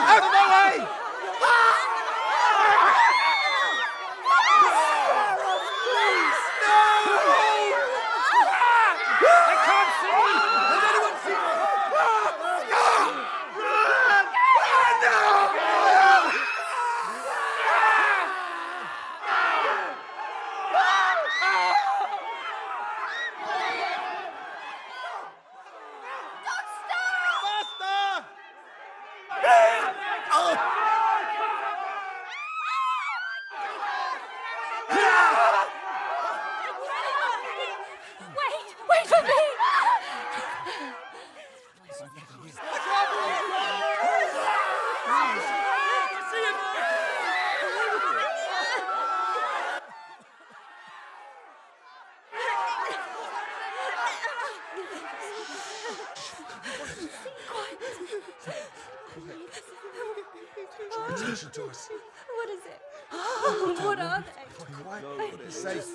Out of my way! I can't see! Has anyone seen me? Faster! Wait for me! Attention to us. What is it? What are they? Quiet. It's safe.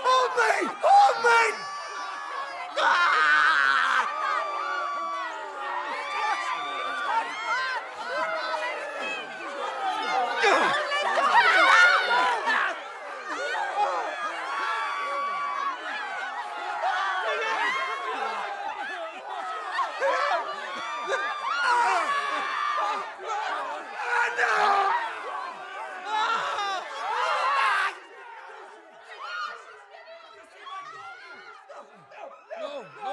Hold me! Hold me! No,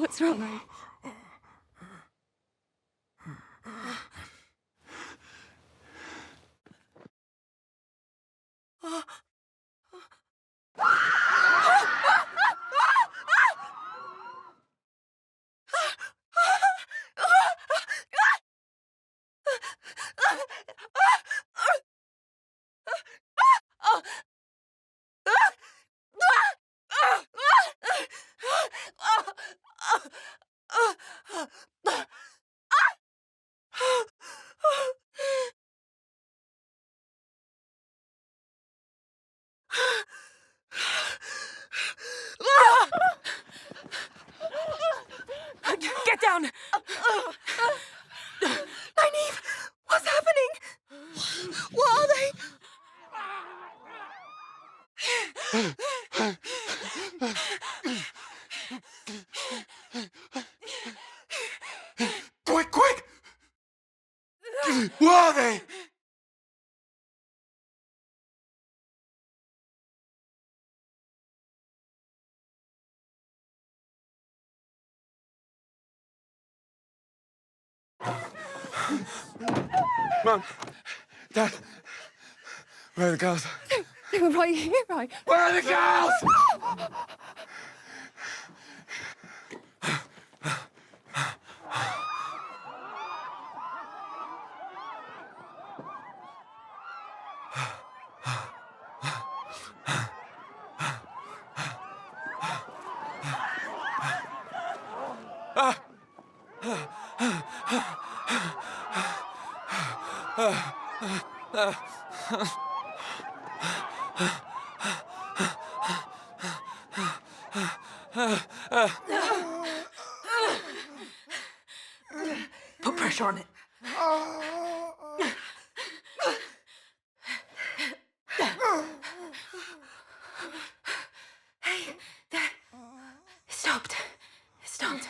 What's wrong? Get down! Nynaeve! What's happening? What are they? Quick, quick! Where are they? Mum, Dad, where are the girls? They were right here, right? Where are the girls? Put pressure on it. Hey, there. It stopped. It stopped.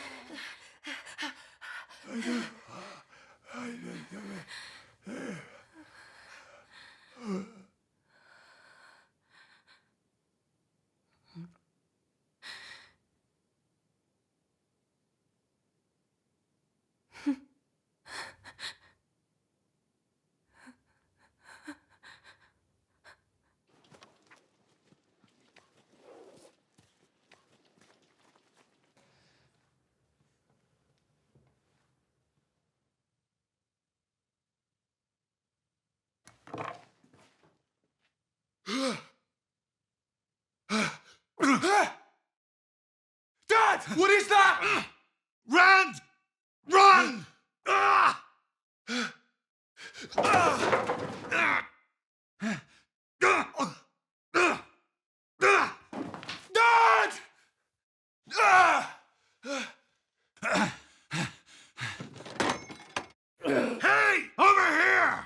Dad, what is that? Run! Run! Dad! Hey, over here!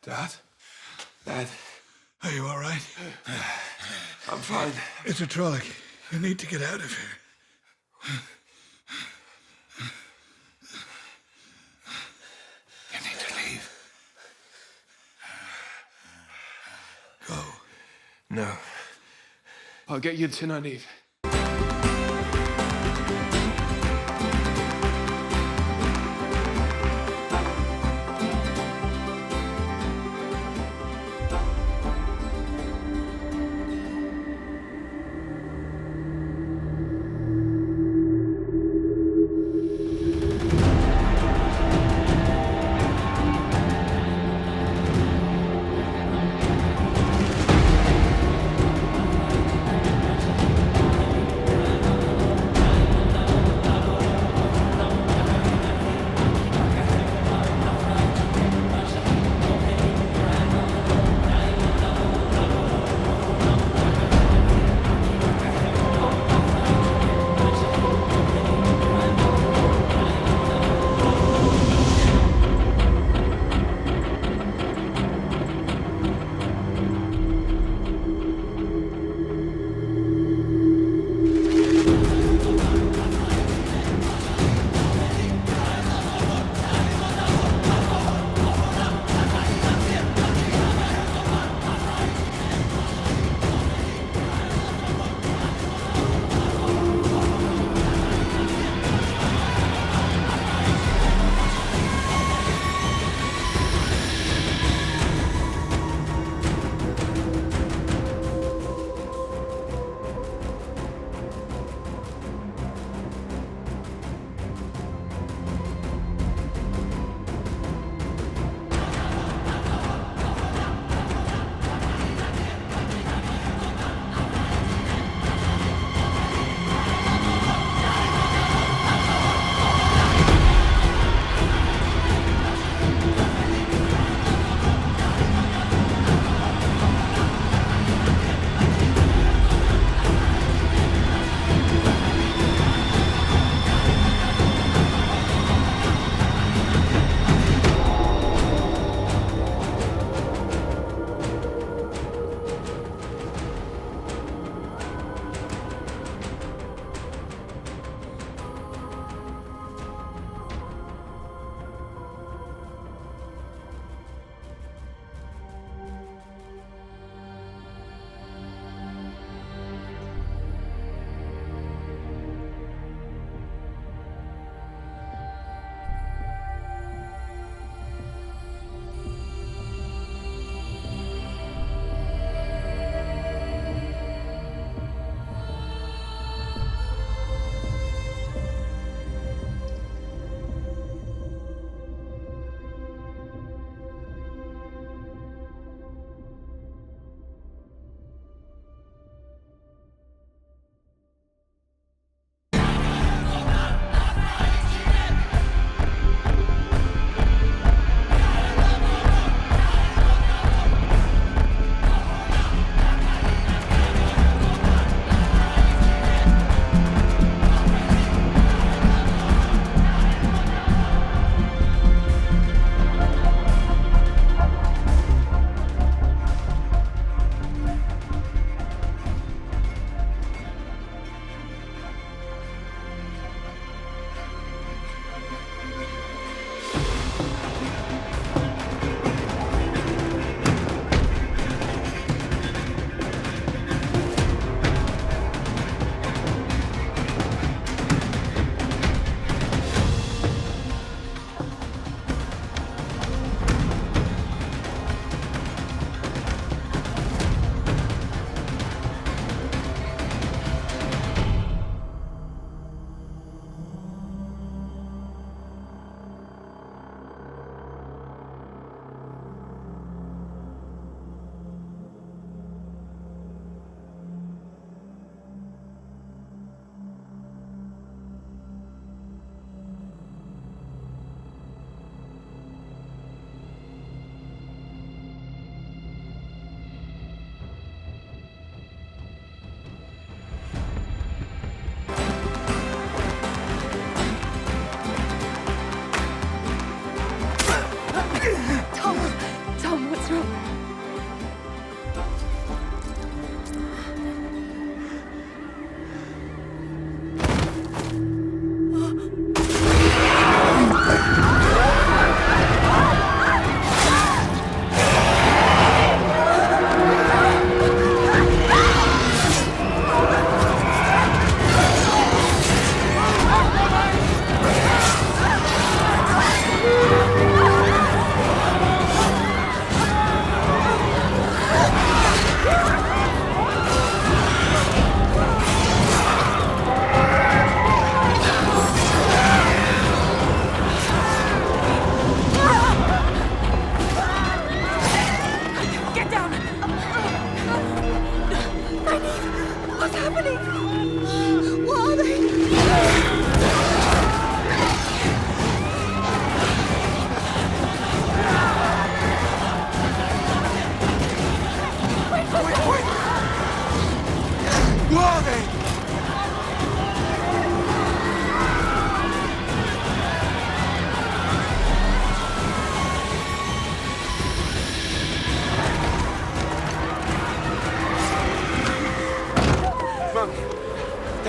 Dad? Dad? Are you all right? I'm fine. It's a Trolloc. You need to get out of here. You need to leave. Go. No. I'll get you to Nynaeve.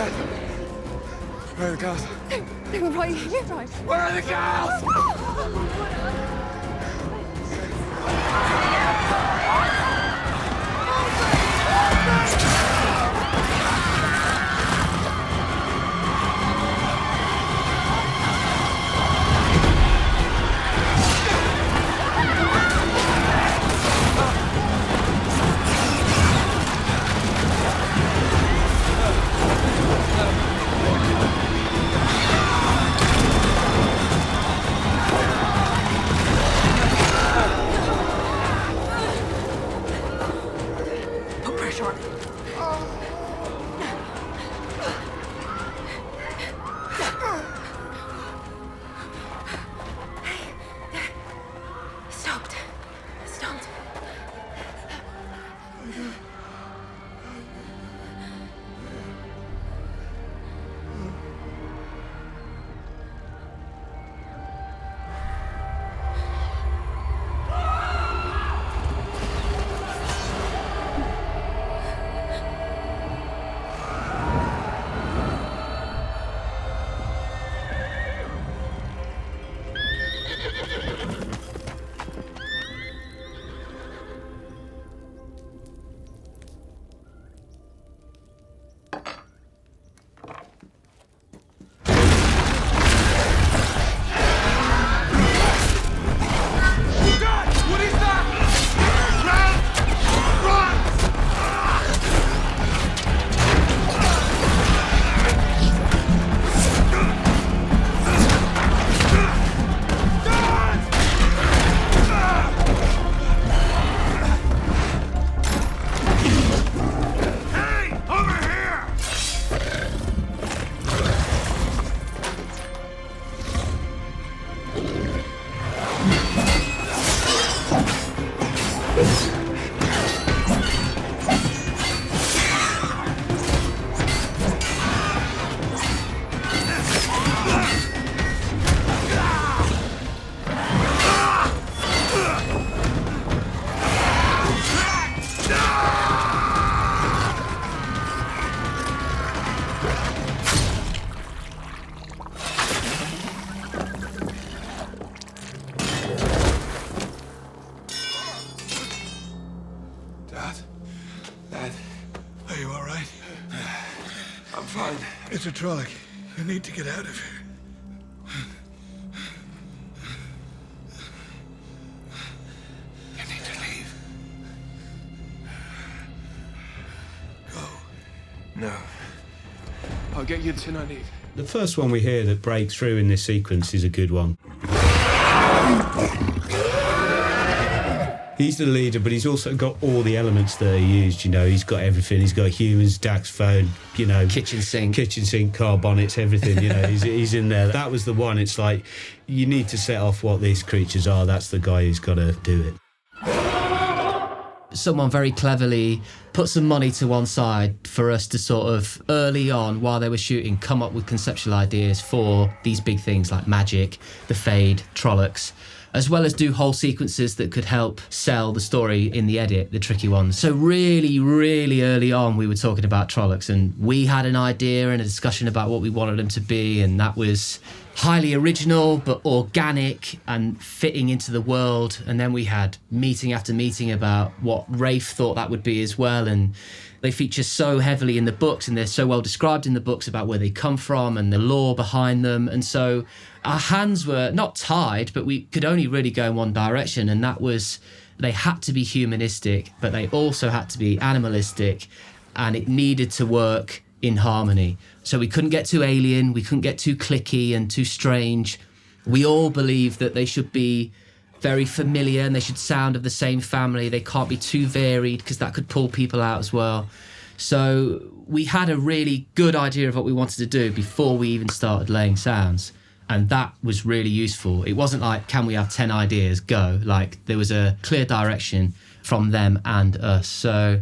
Dad. Where are the girls? They were right here, right? Where are the girls? Put pressure on it. Stopped. Stopped. What is that? Hey, over here! Dad? Dad, Are you all right? I'm fine. Mr. Trolloc, you need to get out of here. You need to leave. Go. No. I'll get you the tin I need. The first one we hear that breaks through in this sequence is a good one. He's the leader, but he's also got all the elements that are used. You know, he's got everything. He's got humans, Dax phone, you know, Kitchen sink, car bonnets, everything. You know, he's in there. That was the one. It's like you need to set off what these creatures are. That's the guy who's got to do it. Someone very cleverly put some money to one side for us to sort of early on, while they were shooting, come up with conceptual ideas for these big things like magic, the Fade, Trollocs, as well as do whole sequences that could help sell the story in the edit, the tricky ones. So really, really early on, we were talking about Trollocs, and we had an idea and a discussion about what we wanted them to be, and that was highly original but organic and fitting into the world. And then we had meeting after meeting about what Rafe thought that would be as well, and they feature so heavily in the books, and they're so well described in the books about where they come from and the lore behind them. And so our hands were not tied, but we could only really go in one direction, and that was they had to be humanistic, but they also had to be animalistic, and it needed to work in harmony. So we couldn't get too alien, we couldn't get too cliquey and too strange. We all believe that they should be very familiar and they should sound of the same family. They can't be too varied because that could pull people out as well. So we had a really good idea of what we wanted to do before we even started laying sounds. And that was really useful. It wasn't like, can we have 10 ideas, go? Like, there was a clear direction from them and us. So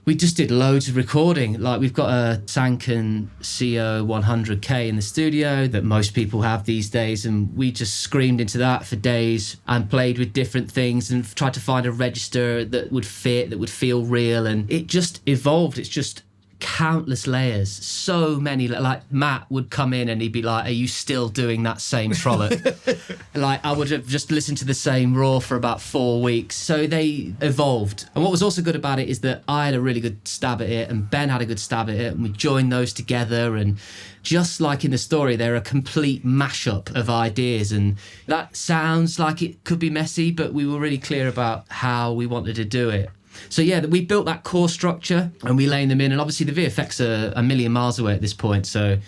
we just did loads of recording. Like, we've got a Sanken CO 100K in the studio that most people have these days, and we just screamed into that for days and played with different things and tried to find a register that would fit, that would feel real, and it just evolved. It's just countless layers, so many. Like Matt would come in and he'd be like, are you still doing that same Trolloc? Like I would have just listened to the same raw for about 4 weeks. So they evolved. And what was also good about it is that I had a really good stab at it and Ben had a good stab at it, and we joined those together, and just like in the story, they're a complete mashup of ideas, and that sounds like it could be messy, but we were really clear about how we wanted to do it. So yeah, we built that core structure and we laying them in, and obviously the VFX are a million miles away at this point, so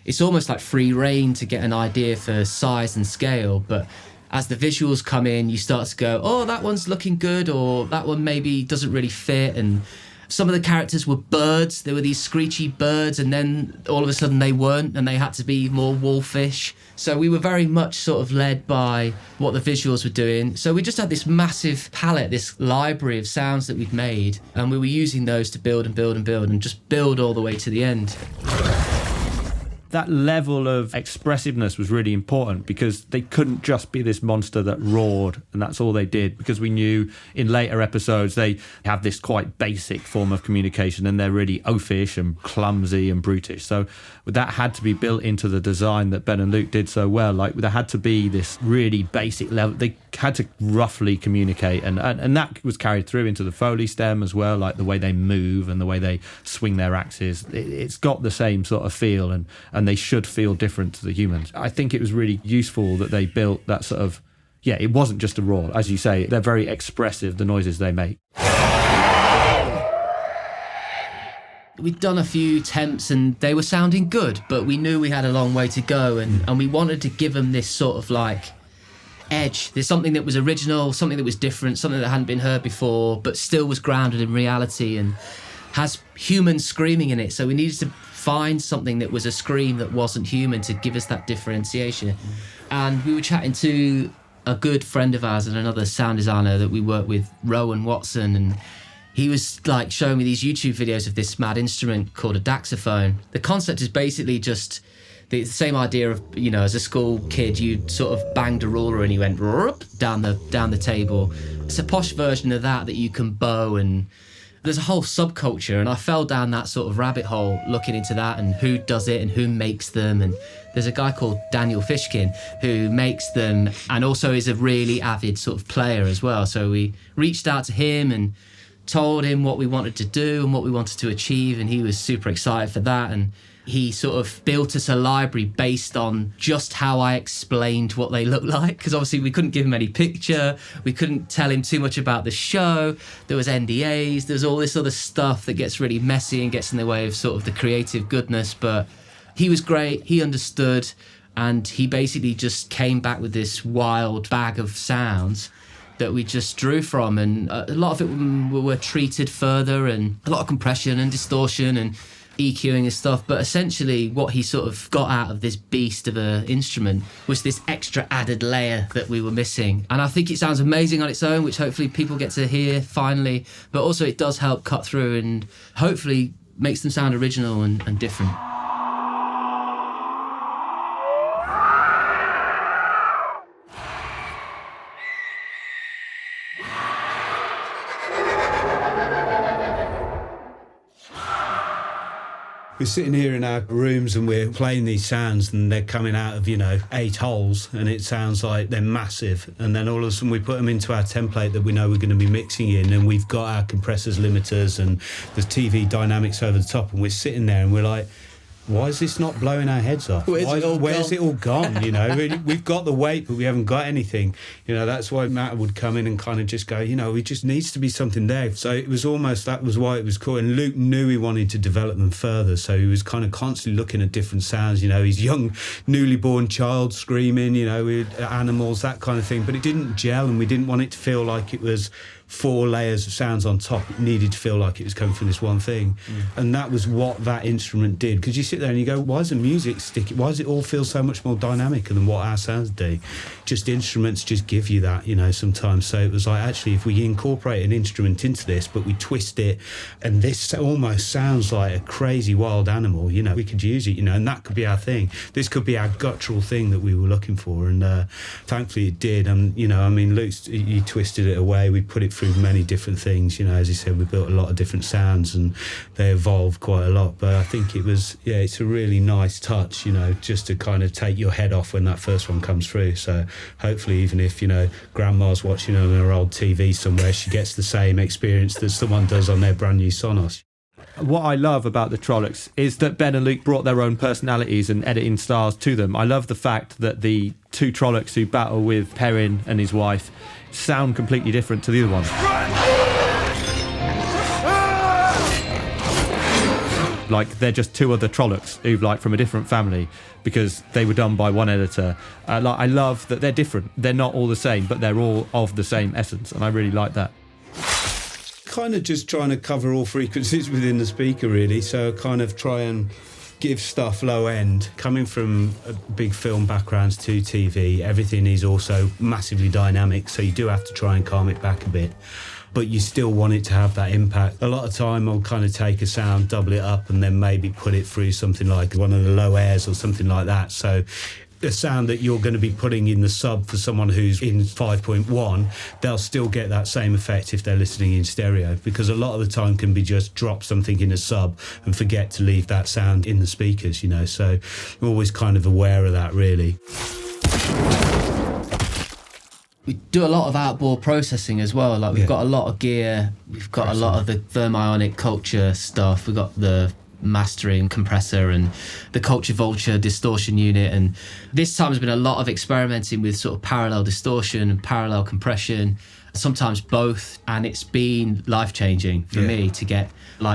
it's almost like free reign to get an idea for size and scale. But as the visuals come in, you start to go, oh, that one's looking good, or that one maybe doesn't really fit. And some of the characters were birds. They were these screechy birds, and then all of a sudden they weren't, and they had to be more wolfish. So we were very much sort of led by what the visuals were doing. So we just had this massive palette, this library of sounds that we'd made, and we were using those to build and build and build and just build all the way to the end. That level of expressiveness was really important, because they couldn't just be this monster that roared and that's all they did, because we knew in later episodes they have this quite basic form of communication and they're really oafish and clumsy and brutish. So that had to be built into the design that Ben and Luke did so well. Like there had to be this really basic level. They had to roughly communicate, and that was carried through into the Foley stem as well, like the way they move and the way they swing their axes. It's got the same sort of feel, and they should feel different to the humans. I think it was really useful that they built that sort of, yeah, it wasn't just a roar. As you say, they're very expressive, the noises they make. We'd done a few attempts and they were sounding good, but we knew we had a long way to go, and we wanted to give them this sort of like edge. There's something that was original, something that was different, something that hadn't been heard before, but still was grounded in reality and has human screaming in it. So we needed to find something that was a scream that wasn't human to give us that differentiation. And we were chatting to a good friend of ours and another sound designer that we work with, Rowan Watson, and he was like showing me these YouTube videos of this mad instrument called a daxophone. The concept is basically just the same idea of, you know, as a school kid, you sort of banged a ruler and you went down the table. It's a posh version of that you can bow, and there's a whole subculture, and I fell down that sort of rabbit hole looking into that and who does it and who makes them. And there's a guy called Daniel Fishkin who makes them and also is a really avid sort of player as well. So we reached out to him and told him what we wanted to do and what we wanted to achieve, and he was super excited for that. And he sort of built us a library based on just how I explained what they look like, because obviously we couldn't give him any picture, we couldn't tell him too much about the show, there was NDAs, there's all this other stuff that gets really messy and gets in the way of sort of the creative goodness. But he was great, he understood, and he basically just came back with this wild bag of sounds that we just drew from, and a lot of it were treated further, and a lot of compression and distortion and EQing and stuff. But essentially what he sort of got out of this beast of an instrument was this extra added layer that we were missing. And I think it sounds amazing on its own, which hopefully people get to hear finally, but also it does help cut through and hopefully makes them sound original and different. We're sitting here in our rooms and we're playing these sounds and they're coming out of, 8 holes, and it sounds like they're massive. And then all of a sudden we put them into our template that we know we're going to be mixing in, and we've got our compressors, limiters and the TV dynamics over the top, and we're sitting there and we're like, why is this not blowing our heads off? Where's it all gone? We've got the weight, but we haven't got anything. That's why Matt would come in and kind of just go, it just needs to be something there. So it was almost, that was why it was cool. And Luke knew he wanted to develop them further. So he was kind of constantly looking at different sounds, his young, newly born child screaming, with animals, that kind of thing. But it didn't gel, and we didn't want it to feel like it was 4 layers of sounds on top. It needed to feel like it was coming from this one thing. And that was what that instrument did. Because you sit there and you go, why is the music sticky? Why does it all feel so much more dynamic than what our sounds do? Just instruments just give you that, sometimes. So it was like, actually, if we incorporate an instrument into this, but we twist it, and this almost sounds like a crazy wild animal, we could use it, and that could be our thing. This could be our guttural thing that we were looking for. And thankfully it did. And, Luke's, he twisted it away. We put it through many different things. As you said, we built a lot of different sounds and they evolved quite a lot. But I think it's a really nice touch, just to kind of take your head off when that first one comes through. So hopefully, even if, grandma's watching on her old TV somewhere, she gets the same experience that someone does on their brand new Sonos. What I love about the Trollocs is that Ben and Luke brought their own personalities and editing styles to them. I love the fact that the two Trollocs who battle with Perrin and his wife sound completely different to the other ones. Like, they're just two other Trollocs who've, from a different family, because they were done by one editor. I love that they're different. They're not all the same, but they're all of the same essence, and I really like that. Kind of just trying to cover all frequencies within the speaker, really. So kind of try and give stuff low end. Coming from a big film backgrounds to TV, everything is also massively dynamic, so you do have to try and calm it back a bit. But you still want it to have that impact. A lot of time I'll kind of take a sound, double it up, and then maybe put it through something like one of the low airs or something like that. So the sound that you're going to be putting in the sub for someone who's in 5.1, they'll still get that same effect if they're listening in stereo, because a lot of the time can be just drop something in a sub and forget to leave that sound in the speakers, so I'm always kind of aware of that, really. We do a lot of outboard processing as well. We've got a lot of gear. We've got a lot of the Thermionic Culture stuff. We've got the mastering compressor and the Culture Vulture distortion unit. And this time has been a lot of experimenting with sort of parallel distortion and parallel compression, sometimes both. And it's been life-changing for me to get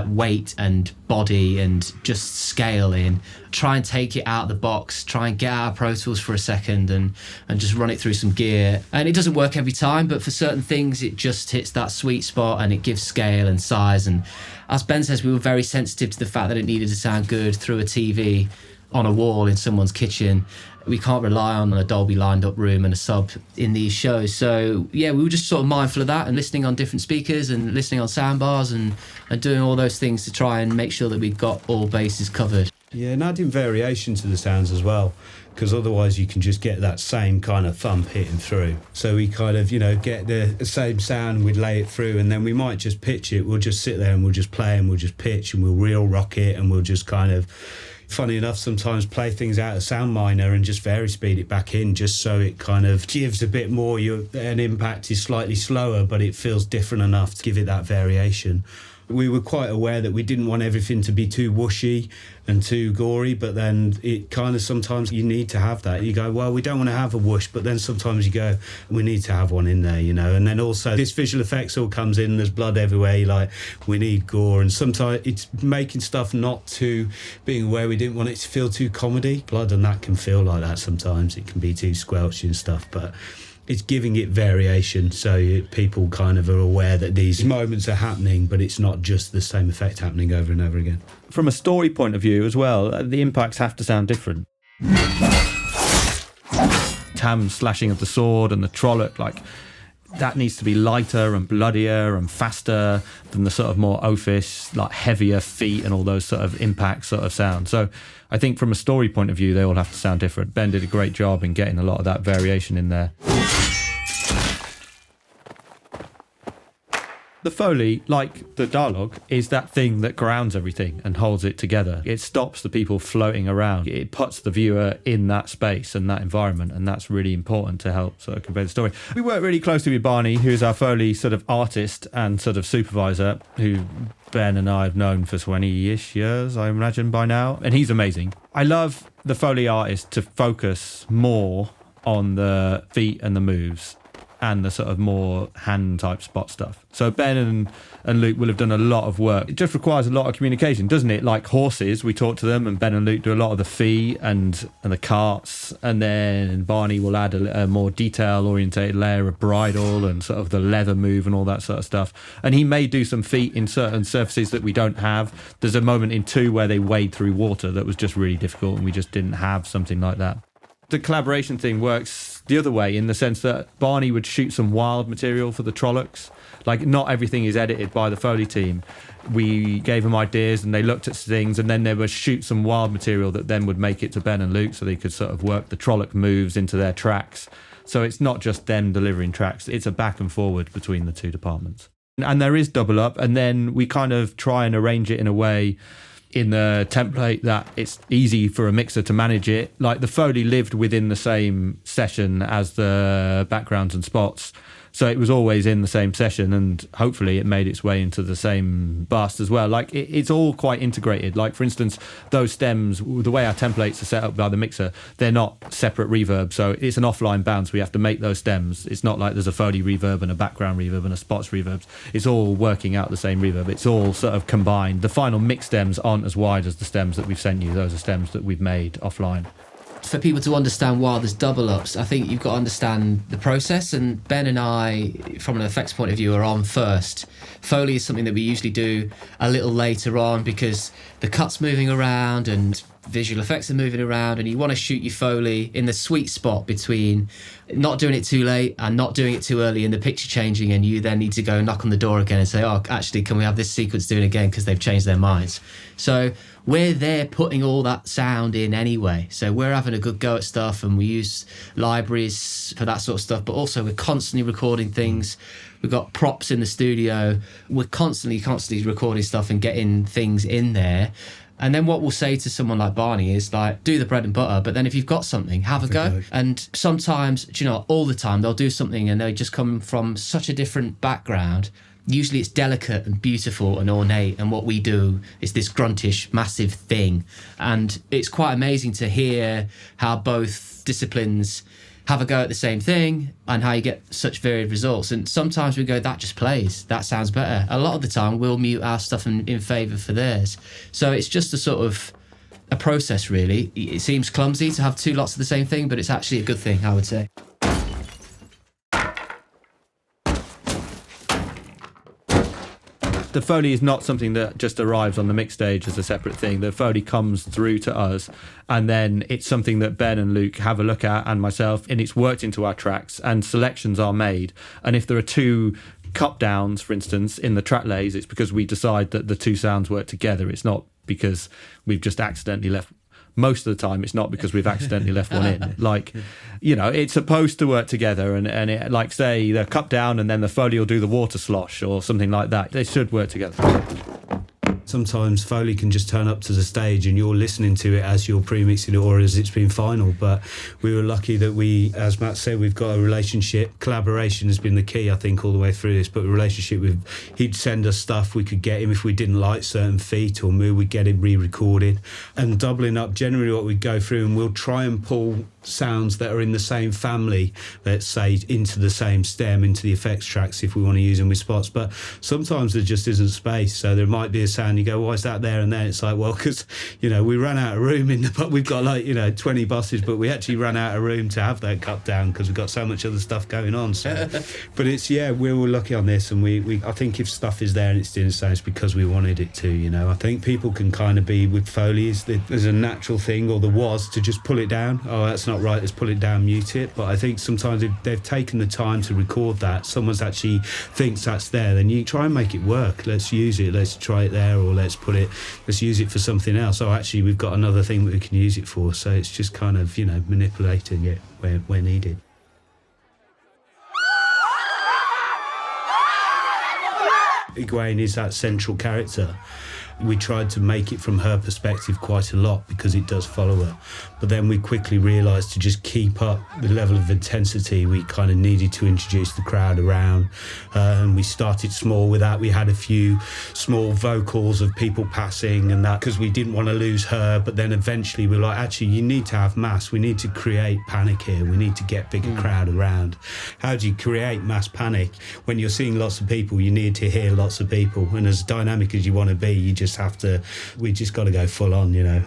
weight and body and just scale in, try and take it out of the box, try and get out of Pro Tools for a second and just run it through some gear. And it doesn't work every time, but for certain things it just hits that sweet spot and it gives scale and size. And as Ben says, we were very sensitive to the fact that it needed to sound good through a TV on a wall in someone's kitchen. We can't rely on a Dolby lined up room and a sub in these shows. So we were just sort of mindful of that and listening on different speakers and listening on soundbars and doing all those things to try and make sure that we've got all bases covered. Yeah, and adding variation to the sounds as well, because otherwise you can just get that same kind of thump hitting through. So we kind of, get the same sound, we'd lay it through, and then we might just pitch it. We'll just sit there and we'll just play and we'll just pitch and we'll real rock it and we'll just kind of, funny enough, sometimes play things out of SoundMiner and just vary speed it back in, just so it kind of gives a bit more. An impact is slightly slower, but it feels different enough to give it that variation. We were quite aware that we didn't want everything to be too whooshy and too gory, but then it kind of sometimes you need to have that. You go, well, we don't want to have a whoosh, but then sometimes you go, we need to have one in there, and then also this visual effects all comes in, there's blood everywhere, we need gore, and sometimes it's making stuff not too, being aware we didn't want it to feel too comedy. Blood and that can feel like that sometimes, it can be too squelchy and stuff, but it's giving it variation, so people kind of are aware that these moments are happening, but it's not just the same effect happening over and over again. From a story point of view as well, the impacts have to sound different. Tam's slashing of the sword and the Trolloc, that needs to be lighter and bloodier and faster than the sort of more oafish, heavier feet and all those sort of impact sort of sounds. So I think from a story point of view, they all have to sound different. Ben did a great job in getting a lot of that variation in there. The Foley, like the dialogue, is that thing that grounds everything and holds it together. It stops the people floating around. It puts the viewer in that space and that environment, and that's really important to help sort of convey the story. We work really closely with Barney, who's our Foley sort of artist and sort of supervisor, who Ben and I have known for 20-ish years, I imagine, by now, and he's amazing. I love the Foley artist to focus more on the feet and the moves and the sort of more hand-type spot stuff. So Ben and Luke will have done a lot of work. It just requires a lot of communication, doesn't it? Like horses, we talk to them, and Ben and Luke do a lot of the feet and the carts, and then Barney will add a more detail-orientated layer of bridle and sort of the leather move and all that sort of stuff. And he may do some feet in certain surfaces that we don't have. There's a moment in 2 where they wade through water that was just really difficult, and we just didn't have something like that. The collaboration thing works the other way, in the sense that Barney would shoot some wild material for the Trollocs. Like, not everything is edited by the Foley team. We gave them ideas and they looked at things, and then they would shoot some wild material that then would make it to Ben and Luke so they could sort of work the Trolloc moves into their tracks. So it's not just them delivering tracks, it's a back and forward between the two departments. And there is double up, and then we kind of try and arrange it in a way in the template that it's easy for a mixer to manage it. Like, the Foley lived within the same session as the backgrounds and spots, so it was always in the same session, and hopefully it made its way into the same bust as well. Like, it's all quite integrated. Like, for instance, those stems, the way our templates are set up by the mixer, they're not separate reverb, so it's an offline bounce. We have to make those stems. It's not like there's a Foley reverb and a background reverb and a spots reverb. It's all working out the same reverb. It's all sort of combined. The final mix stems aren't as wide as the stems that we've sent you. Those are stems that we've made offline. For people to understand why there's double ups, I think you've got to understand the process. And Ben and I, from an effects point of view, are on first. Foley is something that we usually do a little later on because the cut's moving around and visual effects are moving around, and you want to shoot your Foley in the sweet spot between not doing it too late and not doing it too early in the picture changing, and you then need to go knock on the door again and say, oh, actually, can we have this sequence doing again because they've changed their minds. So we're there putting all that sound in anyway. So we're having a good go at stuff, and we use libraries for that sort of stuff, but also we're constantly recording things. We've got props in the studio. We're constantly recording stuff and getting things in there. And then what we'll say to someone like Barney is like, do the bread and butter, but then if you've got something, have a go. And sometimes, do you know, all the time, they'll do something and they just come from such a different background. Usually it's delicate and beautiful and ornate, and what we do is this gruntish, massive thing. And it's quite amazing to hear how both disciplines have a go at the same thing and how you get such varied results. And sometimes we go, that just plays, that sounds better. A lot of the time we'll mute our stuff in favour for theirs. So it's just a sort of a process, really. It seems clumsy to have two lots of the same thing, but it's actually a good thing, I would say. The Foley is not something that just arrives on the mix stage as a separate thing. The Foley comes through to us, and then it's something that Ben and Luke have a look at, and myself, and it's worked into our tracks, and selections are made. And if there are two cup downs, for instance, in the track lays, it's because we decide that the two sounds work together. It's not because we've just accidentally left. Most of the time, it's not because we've accidentally left one in. Like, you know, it's supposed to work together, and it, like, say, the cup down and then the Foley will do the water slosh or something like that. They should work together. Sometimes Foley can just turn up to the stage and you're listening to it as you're pre-mixing it or as it's been final. But we were lucky that we, as Matt said, we've got a relationship. Collaboration has been the key, I think, all the way through this. But a relationship with, he'd send us stuff, we could get him if we didn't like certain feet or move, we'd get it re-recorded. And doubling up, generally what we'd go through, and we'll try and pull sounds that are in the same family, let's say, into the same stem, into the effects tracks if we want to use them with spots. But sometimes there just isn't space, so there might be a sound you go, why is that there? And then it's like, well, because, you know, we ran out of room but we've got, like, you know, 20 buses, but we actually ran out of room to have that cut down because we've got so much other stuff going on. So but it's, yeah, we were lucky on this, and we I think if stuff is there and it's doing the same, it's because we wanted it to, you know. I think people can kind of be with Foley, there's a natural thing, or there was, to just pull it down. Oh, that's not right, let's pull it down, mute it. But I think sometimes if they've taken the time to record that, someone's actually thinks that's there, then you try and make it work. Let's use it, let's try it there, or let's use it for something else. Oh, actually, we've got another thing that we can use it for. So it's just kind of, you know, manipulating it where needed. Egwene is that central character. We tried to make it from her perspective quite a lot because it does follow her. But then we quickly realised to just keep up the level of intensity, we kind of needed to introduce the crowd around. And we started small with that. We had a few small vocals of people passing and that because we didn't want to lose her. But then eventually we were like, actually, you need to have mass. We need to create panic here. We need to get bigger crowd around. How do you create mass panic? When you're seeing lots of people, you need to hear lots of people. And as dynamic as you want to be, you just have to, we just got to go full on, you know.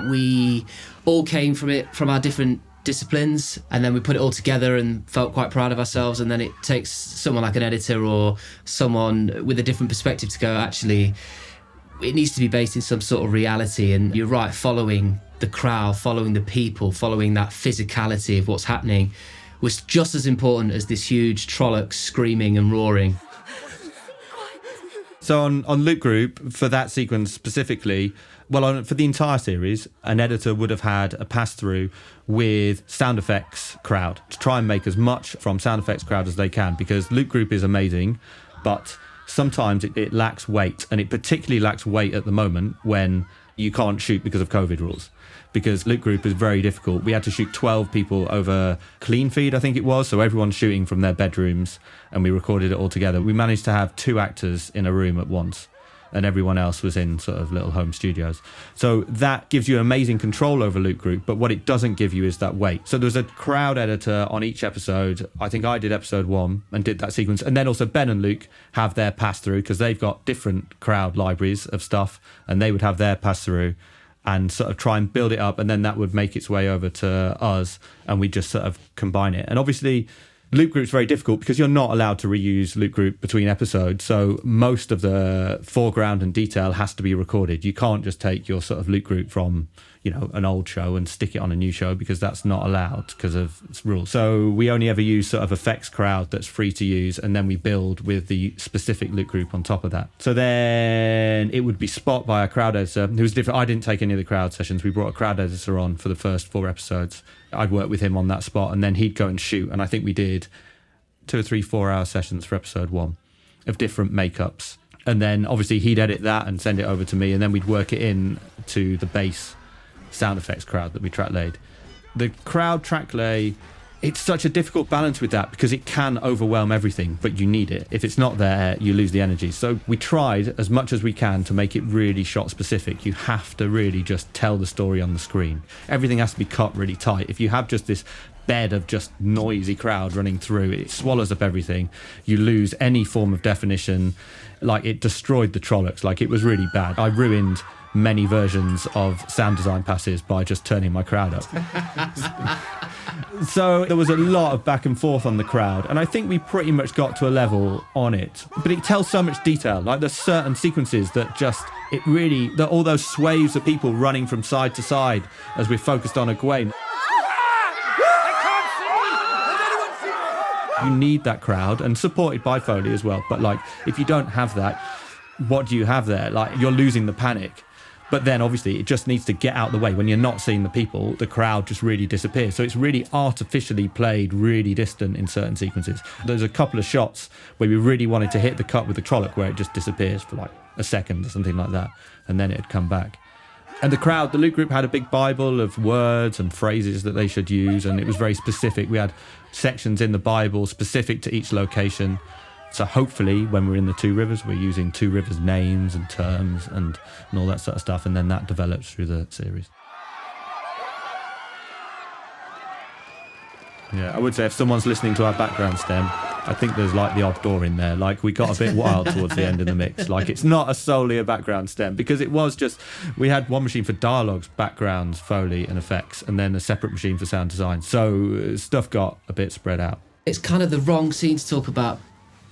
We all came from our different disciplines, and then we put it all together and felt quite proud of ourselves. And then it takes someone like an editor or someone with a different perspective to go, actually, it needs to be based in some sort of reality. And you're right, following the crowd, following the people, following that physicality of what's happening was just as important as this huge Trollocs screaming and roaring. So on Loot Group, for that sequence specifically, for the entire series, an editor would have had a pass-through with sound effects crowd to try and make as much from sound effects crowd as they can, because Loot Group is amazing, but sometimes it lacks weight, and it particularly lacks weight at the moment when you can't shoot because of COVID rules. Because Loot Group is very difficult. We had to shoot 12 people over clean feed, I think it was, so everyone's shooting from their bedrooms, and we recorded it all together. We managed to have 2 actors in a room at once, and everyone else was in sort of little home studios. So that gives you amazing control over Loot Group, but what it doesn't give you is that weight. So there's a crowd editor on each episode. I think I did episode 1 and did that sequence. And then also Ben and Luke have their pass-through, because they've got different crowd libraries of stuff, and they would have their pass-through and sort of try and build it up, and then that would make its way over to us, and we just sort of combine it. And obviously Loot Group's very difficult because you're not allowed to reuse Loot Group between episodes, so most of the foreground and detail has to be recorded. You can't just take your sort of Loot Group from, an old show and stick it on a new show, because that's not allowed because of rules. So we only ever use sort of effects crowd that's free to use, and then we build with the specific Loot Group on top of that. So then it would be spot by a crowd editor who was different. I didn't take any of the crowd sessions. We brought a crowd editor on for the first 4 episodes. I'd work with him on that spot, and then he'd go and shoot. And I think we did 2 or 3 4-hour sessions for episode 1 of different makeups. And then obviously he'd edit that and send it over to me, and then we'd work it in to the base sound effects crowd that we track laid. The crowd track lay, it's such a difficult balance with that, because it can overwhelm everything, but you need it. If it's not there, you lose the energy. So we tried as much as we can to make it really shot specific. You have to really just tell the story on the screen. Everything has to be cut really tight. If you have just this bed of just noisy crowd running through, it swallows up everything. You lose any form of definition. Like, it destroyed the Trollocs. Like, it was really bad. I ruined many versions of sound design passes by just turning my crowd up. So there was a lot of back and forth on the crowd, and I think we pretty much got to a level on it. But it tells so much detail. Like, there's certain sequences that just, all those sways of people running from side to side as we're focused on Egwene. You need that crowd, and supported by Foley as well. But like, if you don't have that, what do you have there? Like, you're losing the panic. But then obviously it just needs to get out the way. When you're not seeing the people, the crowd just really disappears. So it's really artificially played, really distant in certain sequences. There's a couple of shots where we really wanted to hit the cut with the Trolloc where it just disappears for like a second or something like that, and then it'd come back. And the crowd, the Loot Group had a big Bible of words and phrases that they should use, and it was very specific. We had sections in the Bible specific to each location. So hopefully when we're in the Two Rivers, we're using Two Rivers names and terms and all that sort of stuff, and then that develops through the series. Yeah, I would say if someone's listening to our background stem, I think there's like the odd door in there. Like, we got a bit wild towards the end of the mix. Like, it's not solely a background stem, because it was just, we had one machine for dialogues, backgrounds, Foley and effects, and then a separate machine for sound design. So stuff got a bit spread out. It's kind of the wrong scene to talk about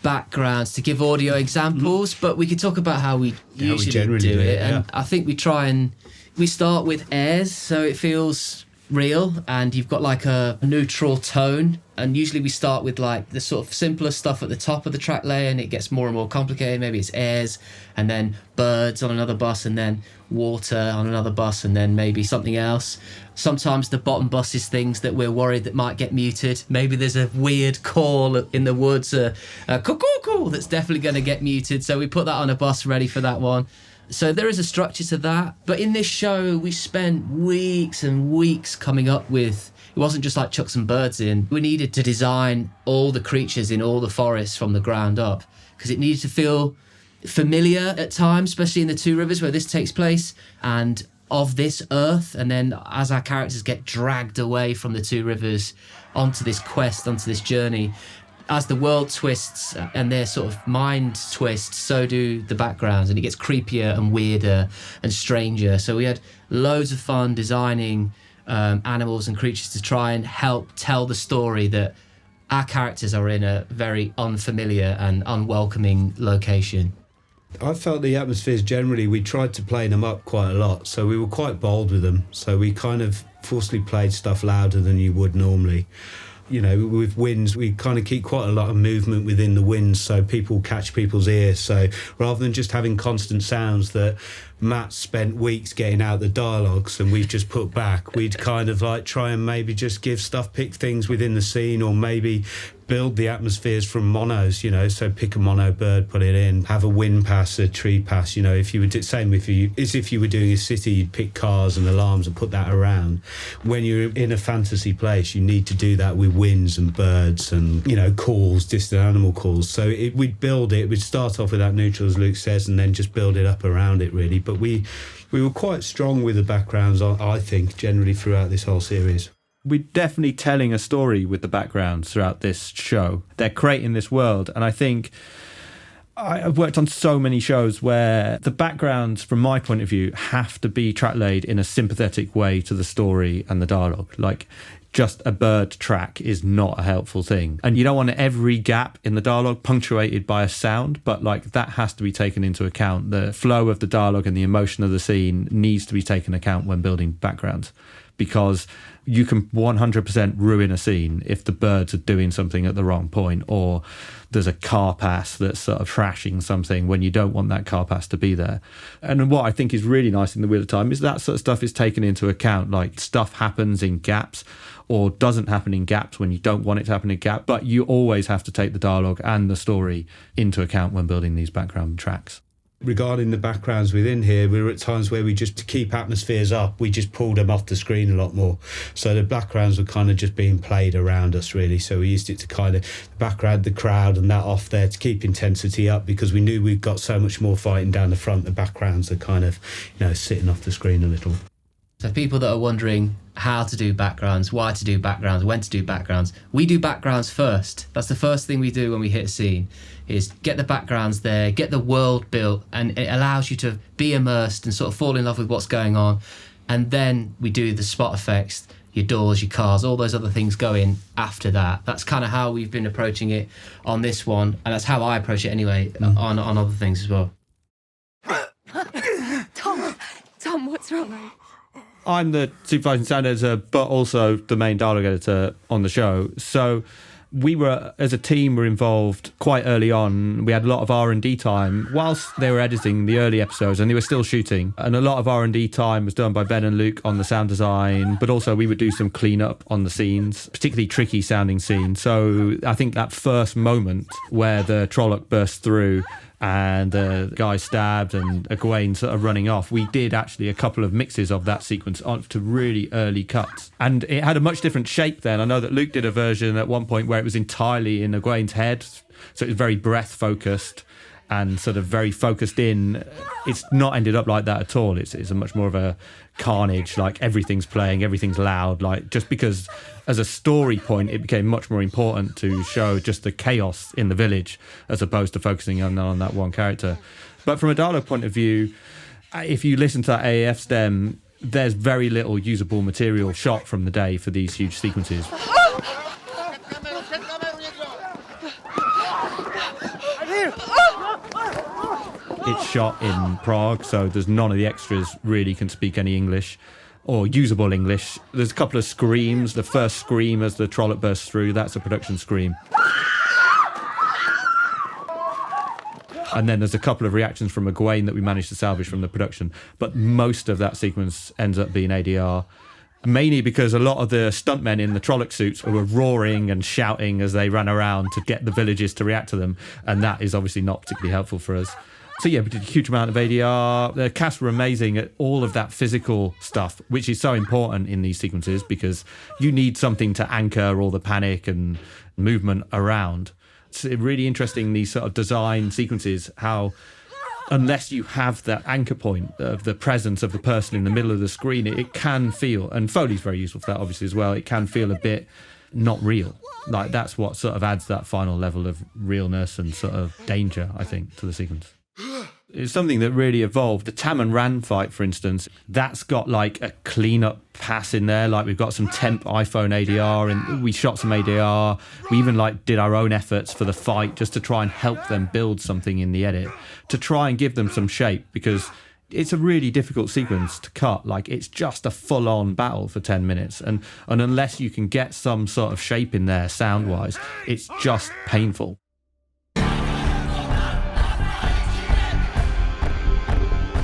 backgrounds, to give audio examples, but we could talk about how we usually do it. And I think we start with airs, so it feels real, and you've got like a neutral tone, and usually we start with like the sort of simpler stuff at the top of the track layer, and it gets more and more complicated. Maybe it's airs, and then birds on another bus, and then water on another bus, and then maybe something else. Sometimes the bottom bus is things that we're worried that might get muted. Maybe there's a weird call in the woods, a cuckoo that's definitely going to get muted, so we put that on a bus ready for that one. So there is a structure to that. But in this show, we spent weeks and weeks coming up with, it wasn't just like chuck some birds in. We needed to design all the creatures in all the forests from the ground up, because it needed to feel familiar at times, especially in the Two Rivers where this takes place, and of this earth. And then as our characters get dragged away from the Two Rivers onto this quest, onto this journey, as the world twists and their sort of mind twists, so do the backgrounds, and it gets creepier and weirder and stranger. So we had loads of fun designing animals and creatures to try and help tell the story that our characters are in a very unfamiliar and unwelcoming location. I felt the atmospheres generally, we tried to play them up quite a lot, so we were quite bold with them. So we kind of forcefully played stuff louder than you would normally. You know, with winds, we kind of keep quite a lot of movement within the winds, so people catch people's ears. So rather than just having constant sounds that Matt spent weeks getting out the dialogues and we've just put back, we'd kind of like try and maybe just give stuff, pick things within the scene, or maybe build the atmospheres from monos, you know, so pick a mono bird, put it in, have a wind pass, a tree pass, you know, if you would, same if you, as if you were doing a city, you'd pick cars and alarms and put that around. When you're in a fantasy place, you need to do that with winds and birds and, you know, calls, distant animal calls. So we'd build it, we'd start off with that neutral, as Luke says, and then just build it up around it, really. But we were quite strong with the backgrounds, I think, generally throughout this whole series. We're definitely telling a story with the backgrounds throughout this show. They're creating this world. And I think I've worked on so many shows where the backgrounds, from my point of view, have to be track laid in a sympathetic way to the story and the dialogue. Like, just a bird track is not a helpful thing. And you don't want every gap in the dialogue punctuated by a sound, but like that has to be taken into account. The flow of the dialogue and the emotion of the scene needs to be taken account when building backgrounds, because you can 100% ruin a scene if the birds are doing something at the wrong point, or there's a car pass that's sort of trashing something when you don't want that car pass to be there. And what I think is really nice in The Wheel of Time is that sort of stuff is taken into account. Like, stuff happens in gaps or doesn't happen in gaps when you don't want it to happen in gaps, but you always have to take the dialogue and the story into account when building these background tracks. Regarding the backgrounds within here, we were at times where we just, to keep atmospheres up, we just pulled them off the screen a lot more. So the backgrounds were kind of just being played around us, really. So we used it to kind of, the background, the crowd and that off there to keep intensity up, because we knew we'd got so much more fighting down the front. The backgrounds are kind of, you know, sitting off the screen a little. So people that are wondering how to do backgrounds, why to do backgrounds, when to do backgrounds, we do backgrounds first. That's the first thing we do when we hit a scene, is get the backgrounds there, get the world built, and it allows you to be immersed and sort of fall in love with what's going on. And then we do the spot effects, your doors, your cars, all those other things go in after that. That's kind of how we've been approaching it on this one, and that's how I approach it anyway on other things as well. Tom, what's wrong? I'm the supervising sound editor, but also the main dialogue editor on the show. So we were, as a team, were involved quite early on. We had a lot of R&D time whilst they were editing the early episodes, and they were still shooting. And a lot of R&D time was done by Ben and Luke on the sound design, but also we would do some cleanup on the scenes, particularly tricky sounding scenes. So I think that first moment where the Trolloc bursts through and the guy stabbed and Egwene sort of running off, we did actually a couple of mixes of that sequence on to really early cuts. And it had a much different shape then. I know that Luke did a version at one point where it was entirely in Egwene's head, so it was very breath focused and sort of very focused in. It's not ended up like that at all. It's a much more of a carnage, like everything's playing, everything's loud, like just because as a story point it became much more important to show just the chaos in the village as opposed to focusing on that one character. But from a dialogue point of view, if you listen to that AAF stem, there's very little usable material shot from the day for these huge sequences. It's shot in Prague, so there's none of the extras really can speak any English or usable English. There's a couple of screams. The first scream as the Trolloc bursts through, that's a production scream. And then there's a couple of reactions from Egwene that we managed to salvage from the production. But most of that sequence ends up being ADR, mainly because a lot of the stuntmen in the Trolloc suits were roaring and shouting as they ran around to get the villagers to react to them. And that is obviously not particularly helpful for us. So yeah, we did a huge amount of ADR. The cast were amazing at all of that physical stuff, which is so important in these sequences because you need something to anchor all the panic and movement around. It's really interesting, these sort of design sequences, how unless you have that anchor point of the presence of the person in the middle of the screen, it can feel, and Foley's very useful for that obviously as well, it can feel a bit not real. Like that's what sort of adds that final level of realness and sort of danger, I think, to the sequence. It's something that really evolved. The Tam and Ran fight, for instance, that's got like a cleanup pass in there. Like we've got some temp iPhone ADR, and we shot some ADR. We even like did our own efforts for the fight just to try and help them build something in the edit, to try and give them some shape, because it's a really difficult sequence to cut. Like it's just a full-on battle for 10 minutes, and unless you can get some sort of shape in there sound-wise, it's just painful.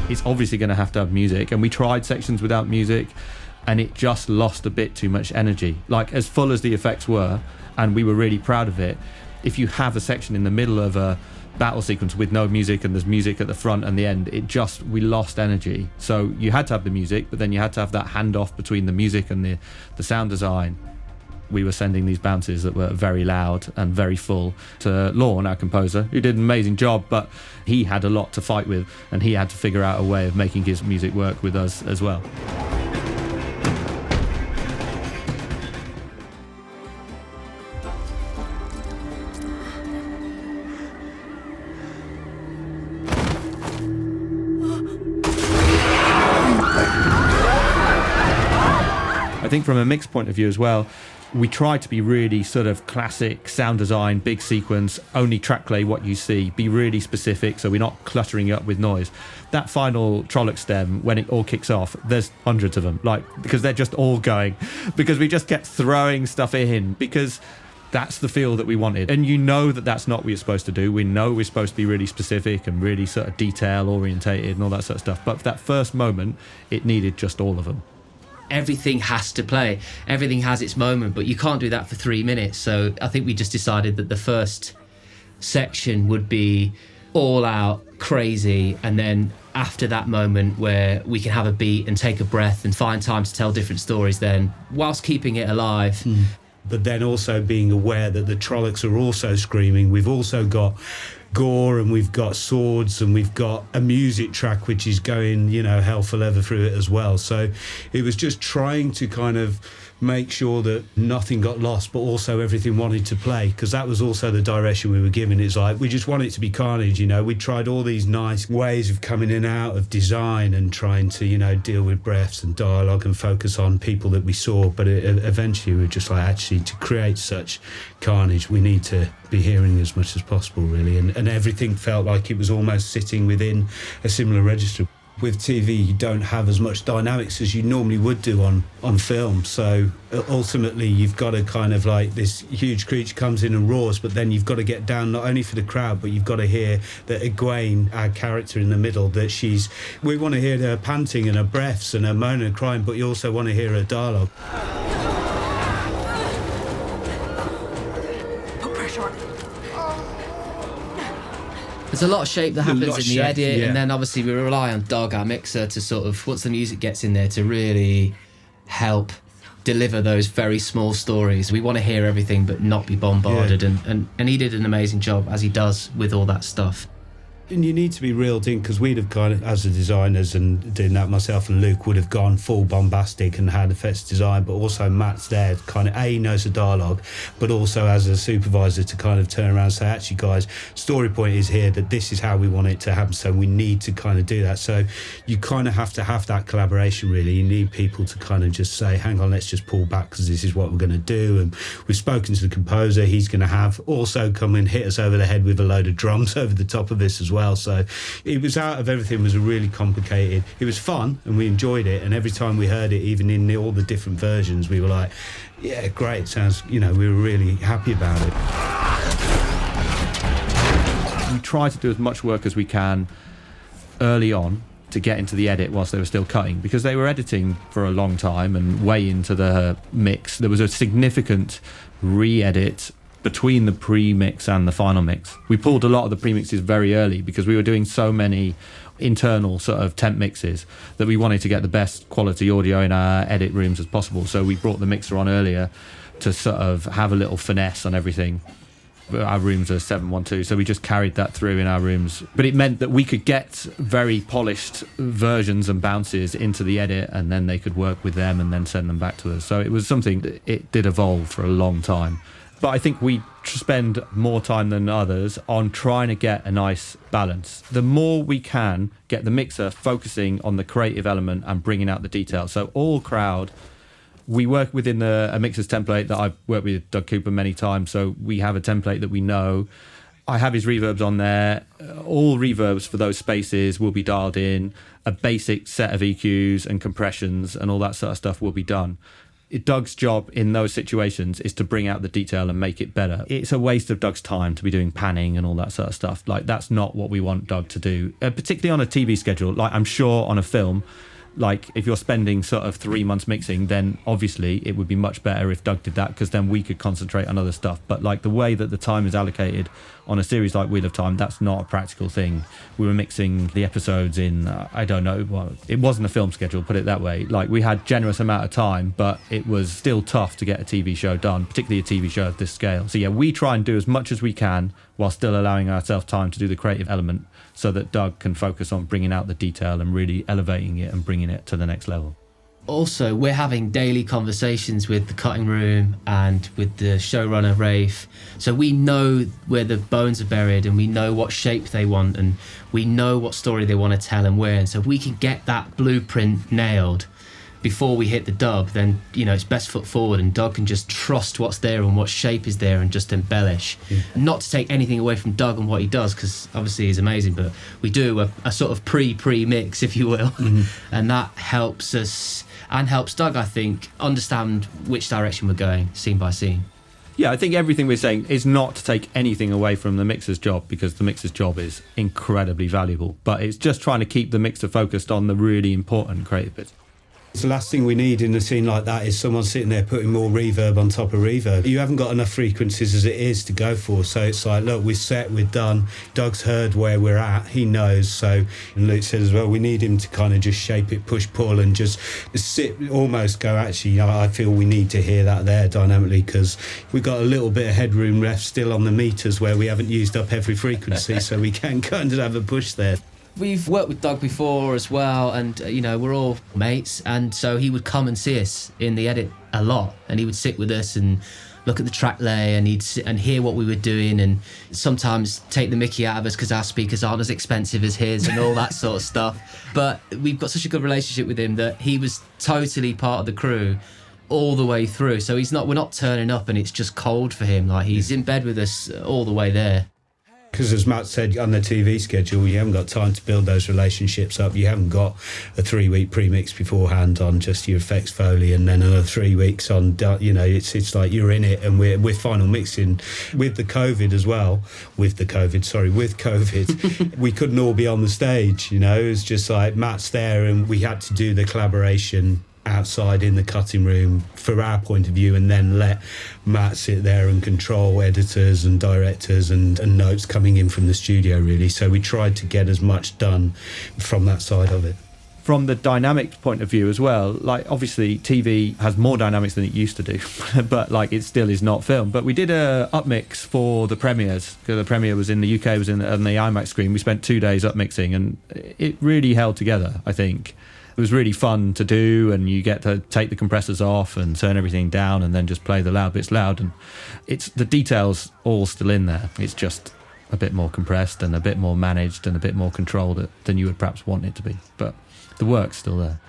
It's obviously going to have music, and we tried sections without music, and it just lost a bit too much energy. Like, as full as the effects were, and we were really proud of it, if you have a section in the middle of a battle sequence with no music and there's music at the front and the end, we lost energy. So you had to have the music, but then you had to have that handoff between the music and the sound design. We were sending these bounces that were very loud and very full to Lorne, our composer, who did an amazing job, but he had a lot to fight with, and he had to figure out a way of making his music work with us as well. I think from a mix point of view as well, we try to be really sort of classic sound design, big sequence, only track lay what you see, be really specific so we're not cluttering it up with noise. That final Trolloc stem, when it all kicks off, there's hundreds of them, like, because they're just all going, because we just kept throwing stuff in, because that's the feel that we wanted. And you know that that's not what you're supposed to do. We know we're supposed to be really specific and really sort of detail orientated and all that sort of stuff. But for that first moment, it needed just all of them. Everything has to play. Everything has its moment, but you can't do that for 3 minutes. So I think we just decided that the first section would be all out crazy, and then after that moment where we can have a beat and take a breath and find time to tell different stories, then whilst keeping it alive. But then also being aware that the Trollocs are also screaming. We've also got gore, and we've got swords, and we've got a music track which is going, hell for leather through it as well. So it was just trying to kind of make sure that nothing got lost, but also everything wanted to play, because that was also the direction we were given. It's like, we just want it to be carnage, we tried all these nice ways of coming in and out of design and trying to, deal with breaths and dialogue and focus on people that we saw, but eventually we were just like, actually, to create such carnage, we need to be hearing as much as possible, really, and everything felt like it was almost sitting within a similar register. With TV, you don't have as much dynamics as you normally would do on film. So ultimately, you've got to kind of like, this huge creature comes in and roars, but then you've got to get down not only for the crowd, but you've got to hear that Egwene, our character in the middle, that we want to hear her panting and her breaths and her moaning and crying, but you also want to hear her dialogue. Put pressure on. There's a lot of shape that happens in the shape, edit, yeah. and then obviously we rely on Doug, our mixer, to sort of, once the music gets in there, to really help deliver those very small stories. We want to hear everything but not be bombarded, and he did an amazing job, as he does with all that stuff. And you need to be reeled in, because we'd have kind of, as the designers and doing that, myself and Luke would have gone full bombastic and had effects design, but also Matt's there kind of, he knows the dialogue, but also as a supervisor to kind of turn around and say, actually guys, story point is here, that this is how we want it to happen, so we need to kind of do that. So you kind of have to have that collaboration, really. You need people to kind of just say, hang on, let's just pull back, because this is what we're going to do. And we've spoken to the composer, he's going to have also come and hit us over the head with a load of drums over the top of this as well. So it was, out of everything, was a really complicated. It was fun and we enjoyed it, and every time we heard it, even in all the different versions, we were like, yeah, great, sounds, we were really happy about it. We try to do as much work as we can early on to get into the edit whilst they were still cutting, because they were editing for a long time and way into the mix. There was a significant re-edit between the pre-mix and the final mix. We pulled a lot of the pre-mixes very early because we were doing so many internal sort of temp mixes that we wanted to get the best quality audio in our edit rooms as possible. So we brought the mixer on earlier to sort of have a little finesse on everything. Our rooms are 712, so we just carried that through in our rooms. But it meant that we could get very polished versions and bounces into the edit, and then they could work with them and then send them back to us. So it was something that it did evolve for a long time. But I think we spend more time than others on trying to get a nice balance. The more we can get the mixer focusing on the creative element and bringing out the detail. So all crowd, we work within a mixer's template that I've worked with Doug Cooper many times. So we have a template that we know. I have his reverbs on there. All reverbs for those spaces will be dialed in. A basic set of EQs and compressions and all that sort of stuff will be done. Doug's job in those situations is to bring out the detail and make it better. It's a waste of Doug's time to be doing panning and all that sort of stuff. Like, that's not what we want Doug to do, particularly on a TV schedule. Like, I'm sure on a film, like if you're spending sort of 3 months mixing, then obviously it would be much better if Doug did that, because then we could concentrate on other stuff. But like the way that the time is allocated on a series like Wheel of Time, that's not a practical thing. We were mixing the episodes in, I don't know, well, it wasn't a film schedule, put it that way. Like, we had generous amount of time, but it was still tough to get a TV show done, particularly a TV show of this scale. So yeah, we try and do as much as we can while still allowing ourselves time to do the creative element, so that Doug can focus on bringing out the detail and really elevating it and bringing it to the next level. Also, we're having daily conversations with the cutting room and with the showrunner, Rafe. So we know where the bones are buried, and we know what shape they want, and we know what story they want to tell and where. And so if we can get that blueprint nailed before we hit the dub, then, you know, it's best foot forward, and Doug can just trust what's there and what shape is there and just embellish. Yeah. Not to take anything away from Doug and what he does, because obviously he's amazing, but we do a sort of pre-mix, if you will. Mm-hmm. And that helps us and helps Doug, I think, understand which direction we're going, scene by scene. Yeah, I think everything we're saying is not to take anything away from the mixer's job, because the mixer's job is incredibly valuable, but it's just trying to keep the mixer focused on the really important creative bits. The last thing we need in a scene like that is someone sitting there putting more reverb on top of reverb. You haven't got enough frequencies as it is to go for, so it's like, look, we're set, we're done. Doug's heard where we're at, he knows. So, and Luke said as well, we need him to kind of just shape it, push, pull, and just sit, almost go, actually, you know, I feel we need to hear that there dynamically, because we've got a little bit of headroom left still on the meters where we haven't used up every frequency, so we can kind of have a push there. We've worked with Doug before as well, and you know, we're all mates, and so he would come and see us in the edit a lot, and he would sit with us and look at the track lay, and he'd sit and hear what we were doing, and sometimes take the mickey out of us because our speakers aren't as expensive as his and all that sort of stuff. But we've got such a good relationship with him that he was totally part of the crew all the way through. So we're not turning up and it's just cold for him. Like, he's in bed with us all the way there. Because as Matt said, on the TV schedule, you haven't got time to build those relationships up. You haven't got a 3-week pre-mix beforehand on just your effects Foley, and then another 3 weeks on, you know, it's like you're in it, and we're final mixing. With COVID, we couldn't all be on the stage, you know. It was just like Matt's there, and we had to do the collaboration outside in the cutting room for our point of view, and then let Matt sit there and control editors and directors and notes coming in from the studio, really. So we tried to get as much done from that side of it. From the dynamic point of view as well, like, obviously TV has more dynamics than it used to do, but like, it still is not film. But we did a upmix for the premieres, because the premiere was in the UK, was on the IMAX screen. We spent 2 days upmixing, and it really held together, I think. It was really fun to do, and you get to take the compressors off and turn everything down and then just play the loud bits loud, and it's the details all still in there. It's just a bit more compressed and a bit more managed and a bit more controlled than you would perhaps want it to be, but the work's still there.